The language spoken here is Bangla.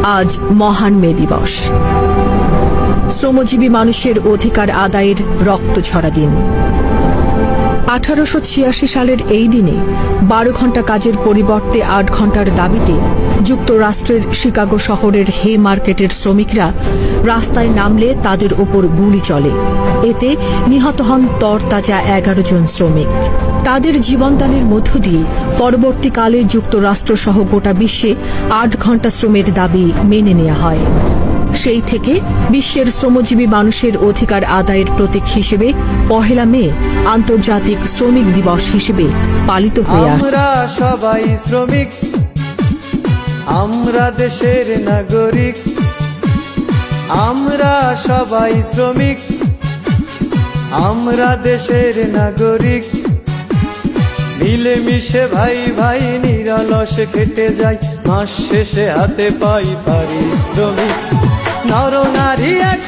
আজ মহান মে দিবস, শ্রমজীবী মানুষের অধিকার আদায়ের রক্ত ঝরা দিন। 1886 সালের এই দিনে 12 ঘন্টা কাজের পরিবর্তে 8 ঘন্টার দাবিতে যুক্তরাষ্ট্রের শিকাগো শহরের হে মার্কেটের শ্রমিকরা রাস্তায় নামলে তাদের ওপর গুলি চলে। এতে নিহত হন তরতাজা 11 জন শ্রমিক। তাদের জীবনদানের মধ্য দিয়ে পরবর্তীকালে যুক্তরাষ্ট্র সহ গোটা বিশ্বে 8 ঘন্টা শ্রমের দাবি মেনে নেওয়া হয়। সেই থেকে বিশ্বের শ্রমজীবী মানুষের অধিকার আদায়ের প্রতীক হিসেবে 1 মে আন্তর্জাতিক শ্রমিক দিবস হিসেবে পালিত হয়ে আসছে। আমরা সবাই শ্রমিক, আমরা দেশের নাগরিক। আমরা সবাই শ্রমিক, আমরা দেশের নাগরিক। মিলেমিশে ভাই ভাই নিরলসে খেটে যাই, মাস শেষে হাতে পাই পারিশ্রমিক। নর নারী এক